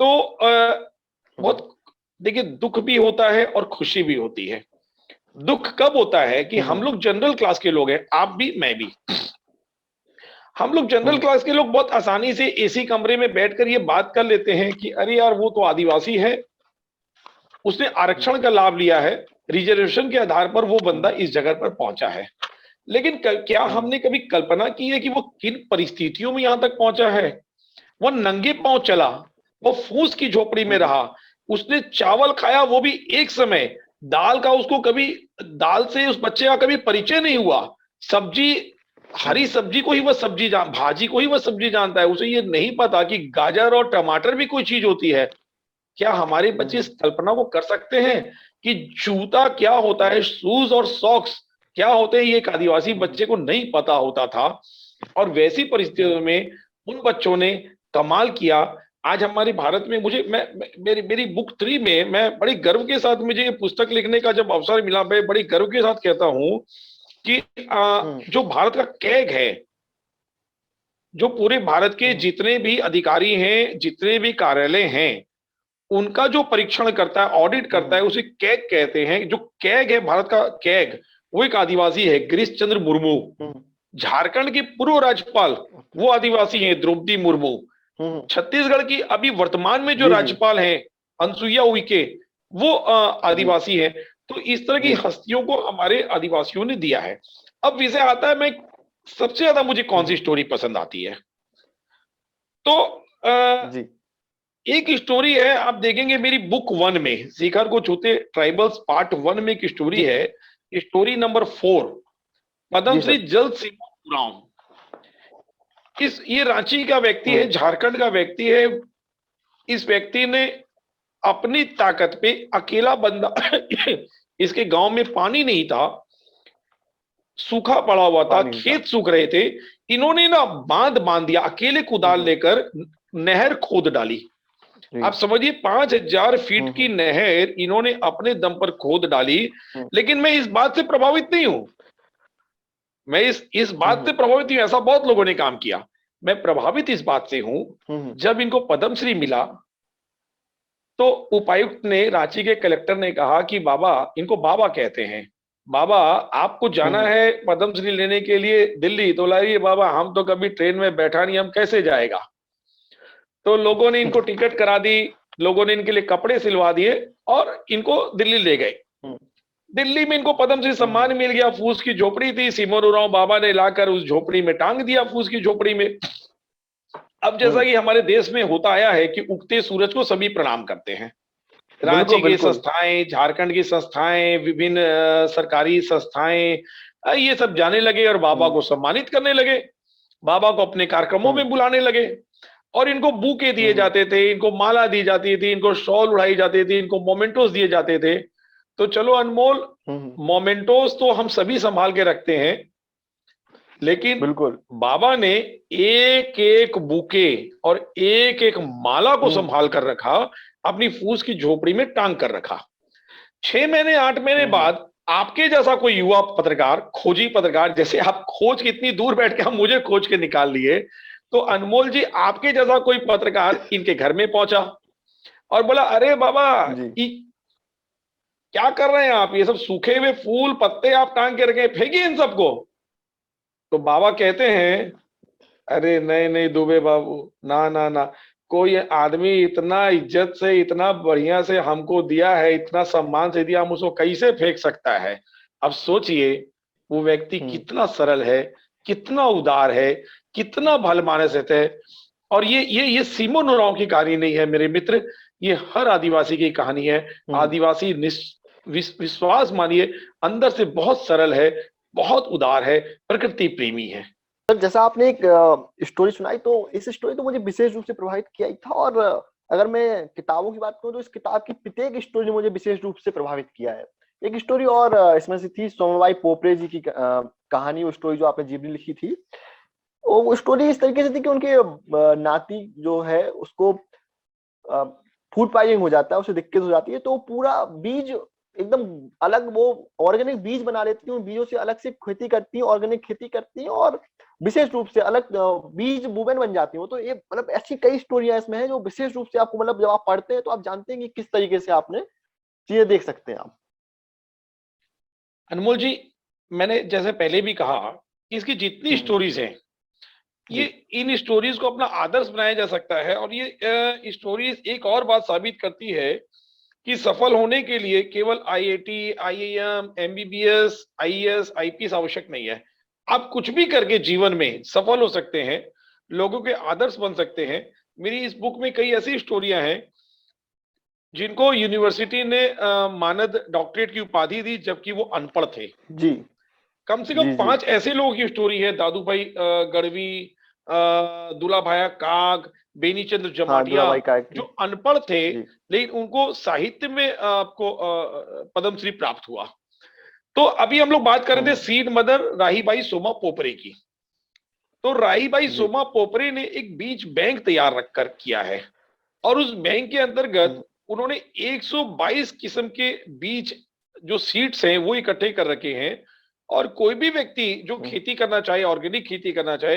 तो हम्म। बहुत, देखिए, दुख भी होता है और खुशी भी होती है। दुख कब होता है कि हम हम्म। लोग जनरल क्लास के लोग हैं, आप भी मैं भी, हम लोग जनरल हम्म। क्लास के लोग बहुत आसानी से एसी कमरे में बैठकर ये बात कर लेते हैं कि अरे यार वो तो आदिवासी है, उसने हम्म। आरक्षण का लाभ लिया है, रिजर्वेशन के आधार पर वो बंदा हम्म। इस जगह पर पहुंचा है। लेकिन क्या हम्म। हमने कभी कल्पना की है कि वो किन परिस्थितियों में यहां तक पहुंचा है? वो नंगे पांव चला, वो फूस की झोपड़ी में हम्म। रहा, उसने चावल खाया, वो भी एक समय, दाल का उसको कभी, दाल से उस बच्चे का कभी परिचय नहीं हुआ। सब्जी, हरी हम्म। सब्जी को ही वह सब्जी जान, भाजी को ही वह सब्जी जानता है, उसे ये नहीं पता कि गाजर और टमाटर भी कोई चीज होती है। क्या हमारे बच्चे इस हम्म। कल्पना को कर सकते हैं कि जूता क्या होता है, शूज और सॉक्स क्या होते हैं, ये एक आदिवासी हम्म। बच्चे को नहीं पता होता था। और वैसी हम्म। परिस्थितियों में उन बच्चों ने कमाल किया। आज हमारे भारत में मुझे, मेरी मेरी बुक 3 में मैं बड़ी गर्व के साथ, मुझे ये पुस्तक लिखने का जब अवसर मिला, मैं बड़ी गर्व के साथ कहता हूं कि हम्म। जो भारत का कैग है, जो पूरे भारत के हम्म। जितने भी अधिकारी हैं, जितने भी कार्यालय हैं, उनका जो परीक्षण करता है, ऑडिट करता है, हम्म। उसे कैग कहते हैं। जो कैग है, भारत का कैग, वो एक आदिवासी है, गिरीश चंद्र मुर्मू। हम्म। झारखंड के पूर्व राज्यपाल वो आदिवासी हैं, द्रौपदी मुर्मू। हम्म। छत्तीसगढ़ की अभी वर्तमान में जो जी जी। राज्यपाल हैं, अनसुईया उइके, वो जी आदिवासी हैं। तो इस तरह की जी। हस्तियों को हमारे आदिवासियों ने दिया है। अब विषय आता है, मैं सबसे ज्यादा मुझे कौन सी हम्म। स्टोरी पसंद आती है, तो जी। एक स्टोरी है, आप देखेंगे मेरी बुक 1 में, शिखर को छूते ट्राइबल्स पार्ट 1 में एक स्टोरी जी है, स्टोरी नंबर 4, जी पद्मश्री सर। जल सिंह उरांव। ये रांची का व्यक्ति है, हम्म। झारखंड का व्यक्ति है। इस व्यक्ति ने अपनी ताकत पे अकेला बंदा इसके गांव में पानी नहीं था, सूखा पड़ा हुआ था, पानी था। खेत सूख रहे थे। इन्होंने ना बांध बांध दिया, अकेले कुदाल हम्म। लेकर नहर खोद डाली। जी। आप समझिए 5,000 फीट की हम्म। नहर इन्होंने अपने दम पर खोद डाली। हम्म। लेकिन मैं इस बात से प्रभावित नहीं हूं, मैं इस बात से हम्म। प्रभावित नहीं हूं, ऐसा बहुत लोगों ने काम किया। मैं प्रभावित इस बात से हूं, हम्म। जब इनको पद्मश्री मिला तो उपायुक्त ने, रांची के कलेक्टर ने कहा कि बाबा, इनको बाबा कहते हैं, बाबा आपको जाना हम्म। है पद्मश्री लेने के लिए दिल्ली, तो लाइए बाबा, हम तो कभी ट्रेन में बैठा नहीं, हम कैसे जाएगा। तो लोगों ने इनको टिकट करा दी, लोगों ने इनके लिए कपड़े सिलवा दिए और इनको दिल्ली ले गए। हम्म। दिल्ली में इनको पद्मश्री हम्म। सम्मान मिल गया। फूस की झोपड़ी थी, सिमोन उरांव बाबा ने लाकर उस झोपड़ी में टांग दिया, फूस की झोपड़ी में। अब जैसा हम्म। कि हमारे देश में होता आया है कि उगते सूरज को सभी प्रणाम करते हैं, बिल्कुल रांची की बिल्कुल। संस्थाएं, झारखंड की संस्थाएं, विभिन्न सरकारी संस्थाएं, ये सब जाने लगे और बाबा हम्म। को सम्मानित करने लगे, बाबा को अपने कार्यक्रमों हम्म। में बुलाने लगे। और इनको बूके दिए हम्म। जाते थे, इनको माला दी जाती थी, इनको शॉल उड़ाई जाती थी, इनको मोमेंटोस दिए जाते थे। तो चलो अनमोल, हम्म। मोमेंटोस तो हम सभी संभाल के रखते हैं, लेकिन बिल्कुल। बाबा ने एक एक बुके और एक एक माला को हम्म। संभाल कर रखा, अपनी फूस की झोपड़ी में टांग कर रखा। 6 महीने 8 महीने हम्म। बाद आपके जैसा कोई युवा पत्रकार, खोजी पत्रकार, जैसे आप खोज के इतनी दूर बैठ के हम मुझे खोज के निकाल लिए, तो अनमोल जी आपके जैसा कोई पत्रकार इनके घर में पहुंचा और बोला, अरे बाबा, जी। क्या कर रहे हैं आप, ये सब सूखे हुए फूल पत्ते आप टांग के रखे, फेंकिए इन सबको। तो बाबा कहते हैं, अरे नहीं नहीं दुबे बाबू, ना ना ना, कोई आदमी इतना इज्जत से, इतना बढ़िया से हमको दिया है, इतना सम्मान से दिया, हम उसको कैसे फेंक सकता है। अब सोचिए वो व्यक्ति हम्म। कितना सरल है, कितना उदार है, कितना भलमानस है। और ये सिमोन उरांव की कहानी नहीं है मेरे मित्र, ये हर आदिवासी की कहानी है। हम्म। आदिवासी विश्वास मानिए अंदर से बहुत सरल है, बहुत उदार है, प्रकृति प्रेमी है। सर जैसा आपने एक स्टोरी सुनाई, तो इस स्टोरी तो मुझे विशेष रूप से प्रभावित किया ही था। और अगर मैं किताबों की बात करूं तो इस किताब की प्रत्येक स्टोरी ने मुझे विशेष रूप से प्रभावित किया है। एक स्टोरी और इसमें से थी सोमबाई पोपरे जी की कहानी। वो स्टोरी जो आपने जीवनी लिखी थी, वो स्टोरी इस तरीके से थी कि उनके नाती जो है उसको फूड पॉइजनिंग हो जाता है, उसे दिक्कत हो जाती है। तो पूरा बीज एकदम अलग, वो ऑर्गेनिक बीज बना लेती है, उन बीजों से अलग से खेती करती है, ऑर्गेनिक खेती करती है, और विशेष रूप से अलग बीज वुमेन बन जाती है। तो ये मतलब ऐसी कई स्टोरियां इसमें हैं जो विशेष रूप से आपको, मतलब जब आप पढ़ते हैं तो आप जानते हैं कि किस तरीके से आपने चीजें देख सकते हैं आप। अनमोल जी, मैंने जैसे पहले भी कहा कि इसकी जितनी हम्म। स्टोरीज हैं, ये जी। इन स्टोरीज को अपना आदर्श बनाया जा सकता है। और ये स्टोरीज एक और बात साबित करती है कि सफल होने के लिए केवल IIT, IIM, MBBS, IAS, IPS आवश्यक नहीं है। आप कुछ भी करके जीवन में सफल हो सकते हैं, लोगों के आदर्श बन सकते हैं। मेरी इस बुक में कई ऐसी स्टोरियां हैं जिनको यूनिवर्सिटी ने मानद डॉक्टरेट की उपाधि दी, जबकि वो अनपढ़ थे। जी। कम से कम जी। जी। 5 ऐसे लोगों की स्टोरी है, दादू भाई गढ़वी, दूल्हा भाया काग, बेनीचंद्र हाँ, जमाटिया, दुलाबाई काहे जो की। अनपढ़ थे जी। लेकिन उनको साहित्य में आपको पद्मश्री प्राप्त हुआ। तो अभी हम लोग बात कर रहे थे हम्म। सीड मदर राहीबाई सोमा पोपरे की। तो राहीबाई जी। सोमा पोपरे ने एक बीज बैंक तैयार रखकर किया है, और उस बैंक के अंतर्गत हम्म। उन्होंने 122 किस्म के बीज, जो सीड्स हैं, वो इकट्ठे कर रखे हैं। और कोई भी व्यक्ति जो हम्म। खेती करना चाहे, ऑर्गेनिक खेती करना चाहे,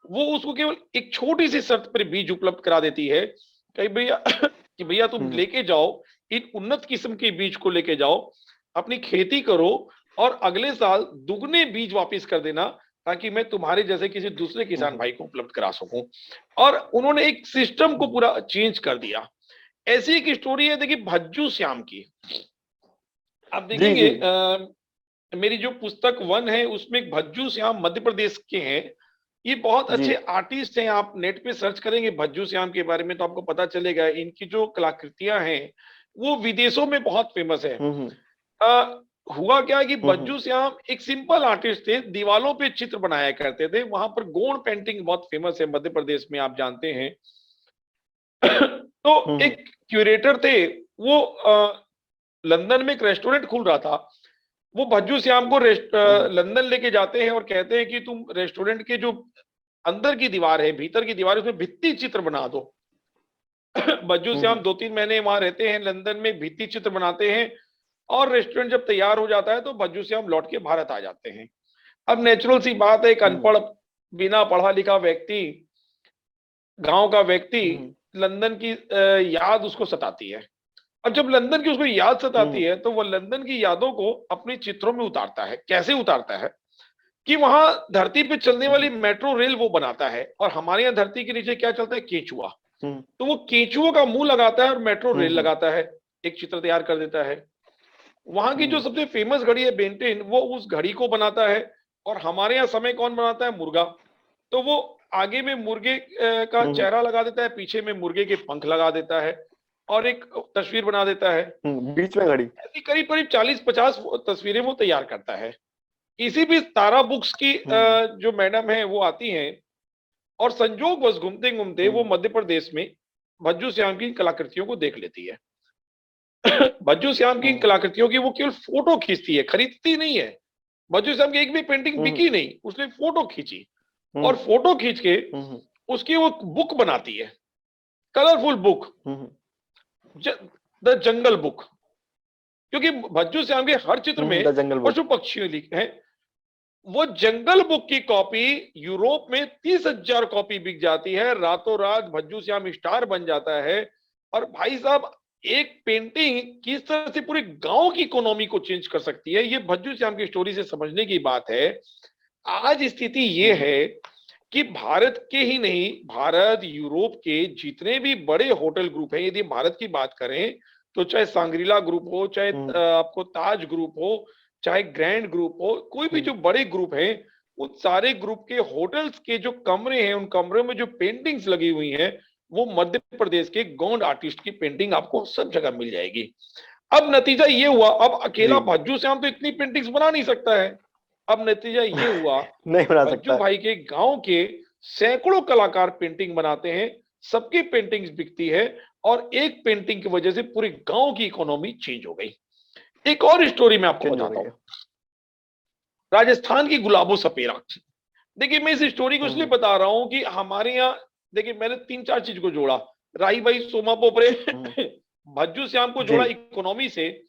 वो उसको केवल एक छोटी सी शर्त पर बीज उपलब्ध करा देती है कि भैया कि भैया तुम हम्म। लेके जाओ, इन उन्नत किस्म के बीज को लेके जाओ, अपनी खेती करो, और अगले साल दुगने बीज वापस कर देना, ताकि मैं तुम्हारे जैसे किसी दूसरे किसान हम्म। भाई को उपलब्ध करा सकूं। और उन्होंने एक सिस्टम को पूरा चेंज कर दिया। ऐसी एक स्टोरी है, देखिए, भज्जू श्याम की। आप जी। देखेंगे जी। मेरी जो पुस्तक 1 है उसमें एक भज्जू श्याम मध्य प्रदेश के हैं। ये बहुत जी। अच्छे आर्टिस्ट हैं। आप नेट पे सर्च करेंगे भज्जू श्याम के बारे में तो आपको पता चलेगा। इनकी जो कलाकृतियां हैं वो विदेशों में बहुत फेमस है। हम्म। आ, हुआ क्या कि हम्म। भज्जू श्याम एक सिंपल आर्टिस्ट थे, दीवालों पे चित्र बनाया करते थे। वहां पर गोंड पेंटिंग बहुत फेमस है मध्य प्रदेश में, आप जानते हैं। तो हम्म। एक क्यूरेटर थे, वो लंदन में एक रेस्टोरेंट खुल रहा था। वो भज्जू श्याम को हम्म। लंदन लेके जाते हैं और कहते हैं कि तुम रेस्टोरेंट के जो अंदर की दीवार है, भीतर की दीवार है, उसमें भित्ति चित्र बना दो। भज्जू श्याम हम्म। 2-3 महीने वहां रहते हैं लंदन में, भित्ति चित्र बनाते हैं। और रेस्टोरेंट जब तैयार हो जाता है तो भज्जू श्याम लौट के भारत आ जाते हैं। अब नेचुरल सी बात है, एक हम्म। अनपढ़, बिना पढ़ा लिखा व्यक्ति गांव का व्यक्ति, हम्म, लंदन की याद उसको सताती है। और जब लंदन की उसको याद सताती हम्म, है तो वह लंदन की यादों को अपने चित्रों में उतारता है। कैसे उतारता है कि वहां धरती पे चलने वाली हम्म, मेट्रो रेल वो बनाता है, और हमारे यहाँ धरती के नीचे क्या चलता है, केचुआ। हम्म, तो वो केचुओं का मुंह लगाता है और मेट्रो रेल हम्म, लगाता है, एक चित्र तैयार कर देता है। वहां की जो हम्म, सबसे फेमस घड़ी है बेंटेन, वो उस घड़ी को बनाता है। और हमारे यहाँ समय कौन बनाता है, मुर्गा। तो वो आगे में मुर्गे का हम्म, चेहरा लगा देता है, पीछे में मुर्गे के पंख लगा देता है, और एक तस्वीर बना देता है। बीच में घड़ी। ऐसी करीब करीब 40-50 तस्वीरें वो तैयार करता है। इसी बीच तारा बुक्स की हम्म, जो मैडम है वो आती हैं, और संजोग बस घूमते घूमते वो हम्म, मध्य प्रदेश में भज्जू श्याम की कलाकृतियों को देख लेती है। भज्जू श्याम की हम्म, कलाकृतियों की वो केवल फोटो खींचती है, खरीदती नहीं है। भज्जू श्याम की एक भी पेंटिंग हम्म, बिकी नहीं, उसने फोटो खींची। और हम्म, फोटो खींच के हम्म, उसकी वो बुक बनाती है, colourful book, hmm, the jungle book. क्योंकि भज्जू श्याम के हर चित्र में द जंगल बुक। पशु पक्षी लिखे हैं। वो जंगल बुक की कॉपी यूरोप में 30,000 कॉपी बिक जाती है, रातों रात भज्जू श्याम स्टार बन जाता है। और भाई साहब, एक पेंटिंग किस तरह से पूरे गांव की इकोनॉमी को चेंज कर सकती है, ये भज्जू श्याम की स्टोरी से समझने की बात है। आज स्थिति ये हम्म, है कि भारत के ही नहीं, भारत यूरोप के जितने भी बड़े होटल ग्रुप हैं, यदि भारत की बात करें तो चाहे सांग्रीला ग्रुप हो, चाहे हम्म, आपको ताज ग्रुप हो, चाहे ग्रैंड ग्रुप हो, कोई भी हम्म, जो बड़े ग्रुप हैं, उन सारे ग्रुप के होटल्स के जो कमरे हैं, उन कमरों में जो पेंटिंग्स लगी हुई हैं, वो मध्य प्रदेश के गोंड आर्टिस्ट की पेंटिंग आपको सब जगह मिल जाएगी। अब नतीजा ये हुआ, अब जी। अकेला भज्जू श्याम तो इतनी पेंटिंग्स बना नहीं सकता है। अब नतीजा ये हुआ, नहीं बना भज्जू सकता। भाई के गांव के सैकड़ों कलाकार पेंटिंग बनाते हैं, सबकी पेंटिंग्स बिकती है, और एक पेंटिंग की वजह से पूरे गांव की इकोनॉमी चेंज हो गई। एक और स्टोरी मैं आपको चेंज हो बताता गई हूं, है। राजस्थान की गुलाबो सपेरा। देखिए, मैं इस स्टोरी को इसलिए हम्म, बता रहा हूं कि हमारे यहाँ, देखिए मैंने 3-4 चीज को जोड़ा। राही भाई सोमा पोपरे, हम्म, भज्जू श्याम को जी। जोड़ा इकोनॉमी से।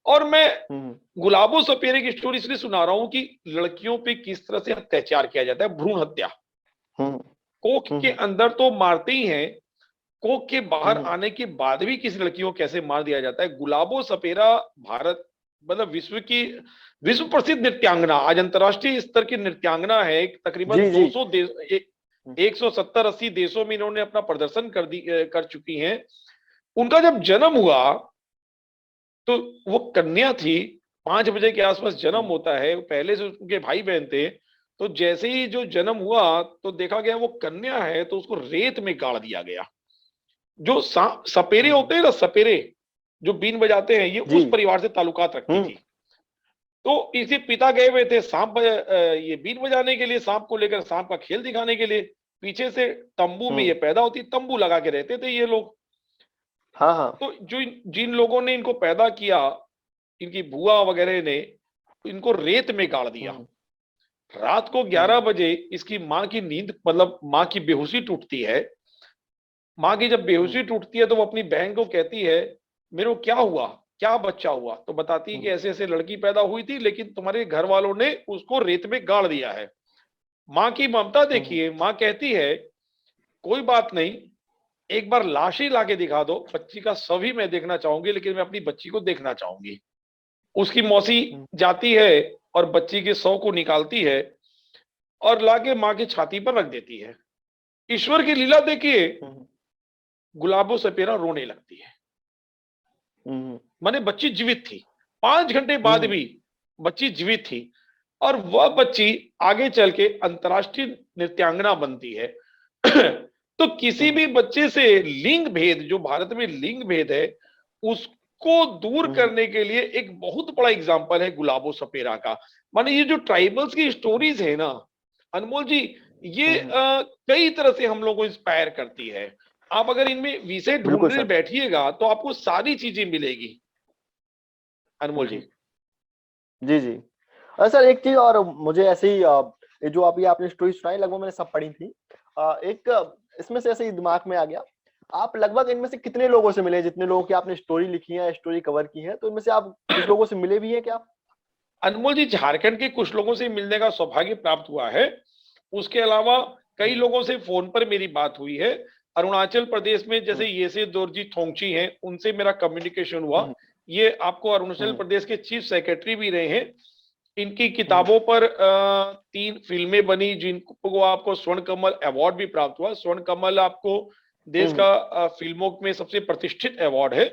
और मैं हम्म, गुलाबो सपेरे की स्टोरी इसलिए सुना रहा हूं कि लड़कियों पे किस तरह से अत्याचार किया जाता है, भ्रूण हत्या। हम्म, कोख के हम्म, अंदर तो मारते ही हैं, कोख के बाहर हम्म, आने के बाद भी किसी लड़कियों को कैसे मार दिया जाता है। गुलाबो सपेरा भारत, मतलब विश्व प्रसिद्ध नृत्यांगना, आज अंतरराष्ट्रीय स्तर की नृत्यांगना है। तकरीबन जी, जी। 200 देश, 170-80 देशों में इन्होंने अपना प्रदर्शन कर चुकी हैं। उनका जब जन्म हुआ तो वो कन्या थी, 5 बजे के आसपास जन्म हम्म, होता है, पहले से उनके भाई बहन थे। तो जैसे ही जो जन्म हुआ तो देखा गया वो कन्या है, तो उसको रेत में गाड़ दिया गया। जो सपेरे हम्म, होते हैं ना, सपेरे जो बीन बजाते हैं, ये जी। उस परिवार से ताल्लुकात रखती हम्म, थी। तो इसी पिता गए हुए थे ये बीन बजाने के लिए, सांप को लेकर, सांप का खेल दिखाने के लिए। पीछे से तंबू में हम्म, ये पैदा होती, तंबू लगा के रहते थे ये लोग। हाँ, हाँ। तो जो जिन लोगों ने इनको पैदा किया, इनकी बुआ वगैरह ने इनको रेत में गाड़ दिया। हम्म, रात को हम्म, 11 बजे इसकी माँ की नींद, मतलब माँ की बेहोशी टूटती है। माँ की जब हम्म, बेहोशी टूटती है तो वो अपनी बहन को कहती है, मेरे को क्या हुआ, क्या बच्चा हुआ। तो बताती है कि हम्म, ऐसे ऐसे लड़की पैदा हुई थी, लेकिन तुम्हारे घर वालों ने उसको रेत में गाड़ दिया है। माँ की ममता हम्म, देखिए, माँ कहती है कोई बात नहीं, एक बार लाश ही लाके दिखा दो, बच्ची का शव ही मैं देखना चाहूंगी, लेकिन मैं अपनी बच्ची को देखना चाहूंगी। उसकी मौसी हम्म, जाती है और बच्ची के शव को निकालती है और लाके माँ की छाती पर रख देती है। ईश्वर की लीला देखिए, हम्म, गुलाबो सपेरा रोने लगती है। हम्म, माने बच्ची जीवित थी, 5 घंटे बाद हम्म, भी बच्ची जीवित थी। और वह बच्ची आगे चल के अंतरराष्ट्रीय नृत्यांगना बनती है। तो किसी हम्म, भी बच्चे से लिंग भेद, जो भारत में लिंग भेद है, उसको दूर हम्म, करने के लिए एक बहुत बड़ा एग्जाम्पल है गुलाबो सपेरा का। माने ये जो ट्राइबल्स की स्टोरीज है ना, अनमोल जी, ये हम्म, कई तरह से हम लोग को इंस्पायर करती है। आप अगर इनमें विषय बिल्कुल ढूंढने सर। बैठिएगा तो आपको सारी चीजें मिलेगी, अनमोल जी। हम्म, जी, जी। सर एक चीज और मुझे ऐसे ही ये जो अभी आपने स्टोरी सुनाई लगभग मैंने सब पढ़ी थी। एक इसमें से ऐसे ही दिमाग में आ गया। आप लगभग इनमें से कितने लोगों से मिले, जितने लोगों की आपने स्टोरी लिखी है, स्टोरी कवर की है, तो इनमें से आप कुछ लोगों से मिले भी हैं क्या? अनमोल जी, झारखंड के कुछ लोगों से मिलने का सौभाग्य प्राप्त हुआ है। उसके अलावा कई लोगों से फोन पर मेरी बात हुई है। अरुणाचल प्रदेश में जैसे येसे दोरजी थोंगची हैं, उनसे मेरा कम्युनिकेशन हुआ। ये आपको अरुणाचल प्रदेश के चीफ सेक्रेटरी भी रहे हैं। इनकी किताबों पर 3 फिल्में बनी, जिनको आपको स्वर्ण कमल अवार्ड भी प्राप्त हुआ। स्वर्ण कमल आपको देश का फिल्मों में सबसे प्रतिष्ठित अवार्ड है।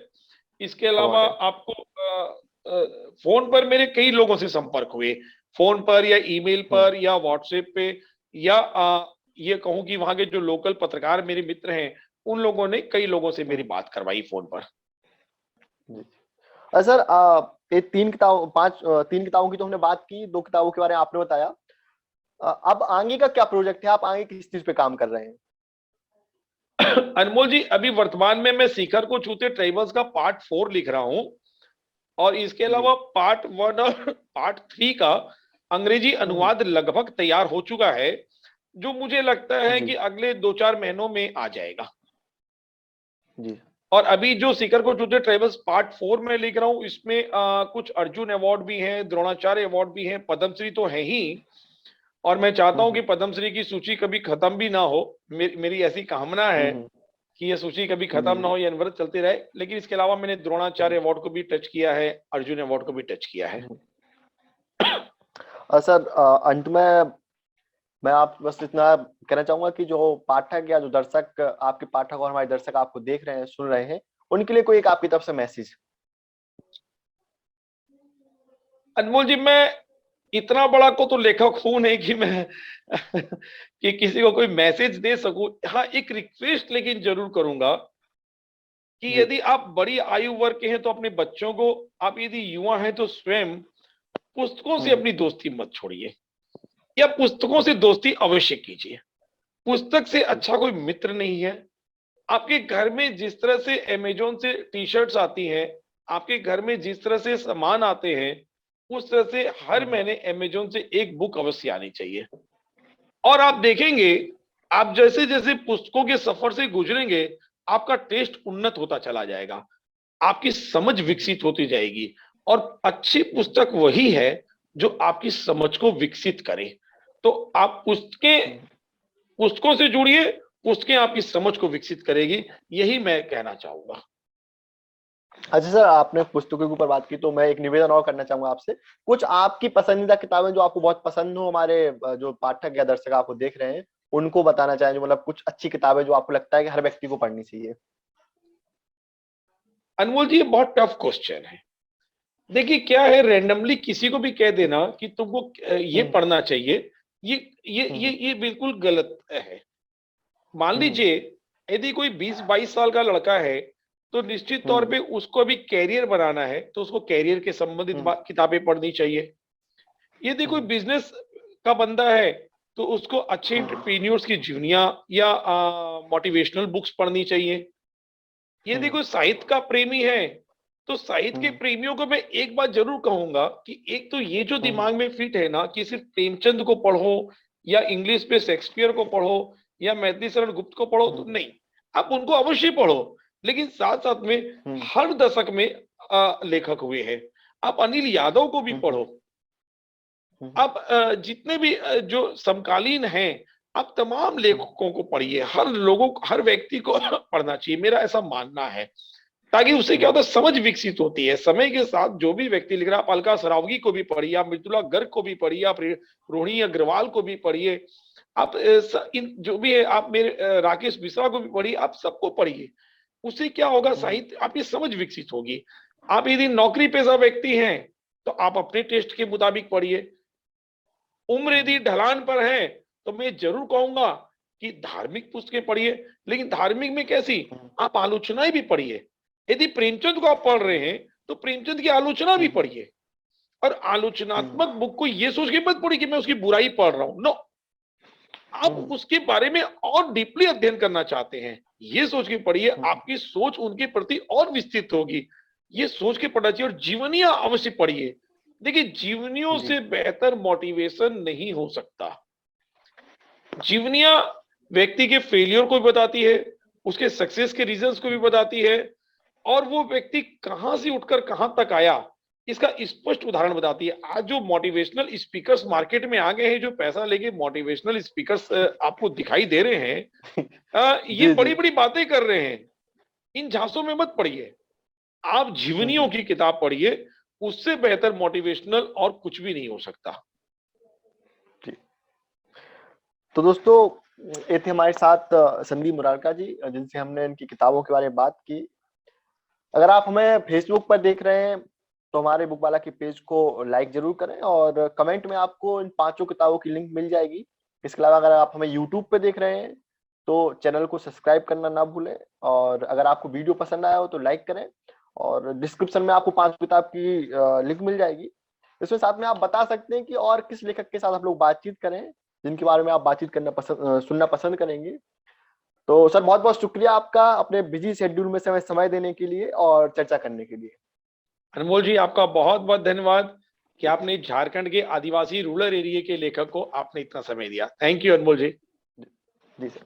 इसके अलावा आपको फोन पर मेरे कई लोगों से संपर्क हुए, फोन पर या ईमेल पर या व्हाट्सएप पे, या ये कहूं कि वहां के जो लोकल पत्रकार मेरे मित्र हैं, उन लोगों ने कई लोगों से मेरी बात करवाई फोन पर। सर, ये 3 किताबों की तो हमने बात की, 2 किताबों के बारे में आपने बताया। अब आगे का क्या प्रोजेक्ट है? आप आगे किस चीज पे काम कर रहे हैं? अनमोल जी, अभी वर्तमान में मैं सीकर को छूते ट्राइबल्स का पार्ट 4 लिख रहा हूं, और इसके अलावा पार्ट 1 और पार्ट 3 का अंग्रेजी अनुवाद लगभग तैयार हो चुका है, जो मुझे लगता है कि अगले 2-4 महीनों में आ जाएगा जी। और अभी जो सीकर को छूते ट्राइबल्स पार्ट 4 में लिख रहा हूं, इसमें कुछ अर्जुन अवार्ड भी हैं, द्रोणाचार्य अवार्ड भी हैं, पद्मश्री तो है ही, और मैं चाहता हूं कि पद्मश्री की सूची कभी खत्म भी ना हो। मेरी ऐसी कामना है कि यह सूची कभी खत्म ना हो, ये अनवरत चलते रहे। लेकिन इसके अलावा मैंने द्रोणाचार्य अवार्ड को भी टच किया है, अर्जुन अवार्ड को भी टच किया है। सर, अंत में मैं आप बस इतना कहना चाहूंगा कि जो पाठक या जो दर्शक, आपके पाठक और हमारे दर्शक आपको देख रहे हैं, सुन रहे हैं, उनके लिए कोई एक आपकी तरफ से मैसेज। अनमोल जी, मैं इतना बड़ा को तो लेखक हूं नहीं कि मैं कि किसी को कोई मैसेज दे सकूं। हाँ, एक रिक्वेस्ट लेकिन जरूर करूंगा कि यदि आप बड़ी आयु वर्ग के हैं तो अपने बच्चों को, आप यदि युवा हैं तो स्वयं पुस्तकों से अपनी दोस्ती मत छोड़िए, या पुस्तकों से दोस्ती अवश्य कीजिए। पुस्तक से अच्छा कोई मित्र नहीं है। आपके घर में जिस तरह से अमेजोन से टी शर्ट्स आती हैं, आपके घर में जिस तरह से सामान आते हैं, उस तरह से हर महीने अमेजोन से एक बुक अवश्य आनी चाहिए। और आप देखेंगे, आप जैसे जैसे पुस्तकों के सफर से गुजरेंगे, आपका टेस्ट उन्नत होता चला जाएगा, आपकी समझ विकसित होती जाएगी। और अच्छी पुस्तक वही है जो आपकी समझ को विकसित करे। तो आप पुस्तकों से जुड़िए, पुस्तकें आपकी समझ को विकसित करेगी, यही मैं कहना चाहूंगा। अच्छा सर, आपने पुस्तकों के ऊपर बात की, तो मैं एक निवेदन और करना चाहूंगा आपसे। कुछ आपकी पसंदीदा किताबें जो आपको बहुत पसंद हो, हमारे जो पाठक या दर्शक आपको देख रहे हैं, उनको बताना चाहें, जो मतलब कुछ अच्छी किताबें जो आपको लगता है कि हर व्यक्ति को पढ़नी चाहिए। अनमोल जी, ये बहुत टफ क्वेश्चन है। देखिए क्या है, रैंडमली किसी को भी कह देना कि तुमको ये पढ़ना चाहिए, ये बिल्कुल गलत है। मान लीजिए यदि कोई 20-22 साल का लड़का है, तो निश्चित तौर पे उसको भी कैरियर बनाना है, तो उसको कैरियर के संबंधित किताबें पढ़नी चाहिए। यदि कोई बिजनेस का बंदा है, तो उसको अच्छे एंटरप्रेन्योर्स की जीवनियां या मोटिवेशनल बुक्स पढ़नी चाहिए। यदि कोई साहित्य का प्रेमी है, तो साहित्य के प्रेमियों को मैं एक बात जरूर कहूंगा कि एक तो ये जो दिमाग में फिट है ना कि सिर्फ प्रेमचंद को पढ़ो, या इंग्लिश पे शेक्सपियर को पढ़ो, या मैथिली शरण गुप्त को पढ़ो, तो नहीं, आप उनको अवश्य पढ़ो। लेकिन साथ साथ में हर दशक में लेखक हुए हैं, आप अनिल यादव को भी पढ़ो। आप जितने भी जो समकालीन हैं, आप तमाम लेखकों को पढ़िए। हर व्यक्ति को पढ़ना चाहिए, मेरा ऐसा मानना है, ताकि उससे क्या होता है, समझ विकसित होती है। समय के साथ जो भी व्यक्ति लिख रहा है, आप अलका सरावगी को भी पढ़िए, आप मृदुला गर्ग को भी पढ़िए, आप रोहिणी अग्रवाल को भी पढ़िए, आप इन जो भी है, आप मेरे राकेश मिश्रा को भी पढ़िए, आप सबको पढ़िए। उससे क्या होगा, साहित्य आपकी समझ विकसित होगी। आप यदि नौकरी पेशा व्यक्ति हैं, तो आप अपने टेस्ट के मुताबिक पढ़िए। उम्र यदि ढलान पर है, तो मैं जरूर कहूंगा कि धार्मिक पुस्तकें पढ़िए। लेकिन धार्मिक में कैसी, आप आलोचनाएं भी पढ़िए। यदि प्रेमचंद को आप पढ़ रहे हैं, तो प्रेमचंद की आलोचना भी पढ़िए। और आलोचनात्मक बुक को ये सोच के मत पढ़िए कि मैं उसकी बुराई पढ़ रहा हूं। नो, आप उसके बारे में और डीपली अध्ययन करना चाहते हैं, ये सोच के पढ़िए, आपकी सोच उनके प्रति और विस्तृत होगी। ये सोच के पढ़ना चाहिए। और जीवनियां अवश्य पढ़िए। देखिए, जीवनियों से बेहतर मोटिवेशन नहीं हो सकता। जीवनियां व्यक्ति के फेलियर को भी बताती है, उसके सक्सेस के रीजंस को भी बताती है, और वो व्यक्ति कहां से उठकर कहां तक आया, इसका स्पष्ट उदाहरण बताती है। आज जो मोटिवेशनल स्पीकर्स मार्केट में आ गए हैं, जो पैसा लेके मोटिवेशनल स्पीकर्स आपको दिखाई दे रहे हैं, ये जी बड़ी जी। बड़ी बातें कर रहे हैं। इन झांसों में मत पड़िए, आप जीवनियों की किताब पढ़िए, उससे बेहतर मोटिवेशनल और कुछ भी नहीं हो सकता। जी। तो दोस्तों, ये थे हमारे साथ संदीप मुरारका जी, जिनसे हमने इनकी किताबों के बारे में बात की। अगर आप हमें फेसबुक पर देख रहे हैं तो हमारे बुकवाला के पेज को लाइक जरूर करें, और कमेंट में आपको इन 5 किताबों की लिंक मिल जाएगी। इसके अलावा अगर आप हमें यूट्यूब पे देख रहे हैं तो चैनल को सब्सक्राइब करना ना भूलें, और अगर आपको वीडियो पसंद आया हो तो लाइक करें, और डिस्क्रिप्शन में आपको 5 किताब की लिंक मिल जाएगी। इसमें साथ में आप बता सकते हैं कि और किस लेखक के साथ आप लोग बातचीत करें, जिनके बारे में आप बातचीत करना सुनना पसंद करेंगे। तो सर, बहुत बहुत शुक्रिया आपका अपने बिजी शेड्यूल में से हमें समय देने के लिए और चर्चा करने के लिए। अनमोल जी, आपका बहुत बहुत धन्यवाद कि आपने झारखंड के आदिवासी रूरल एरिया के लेखक को आपने इतना समय दिया। Thank you Anmol ji. जी सर।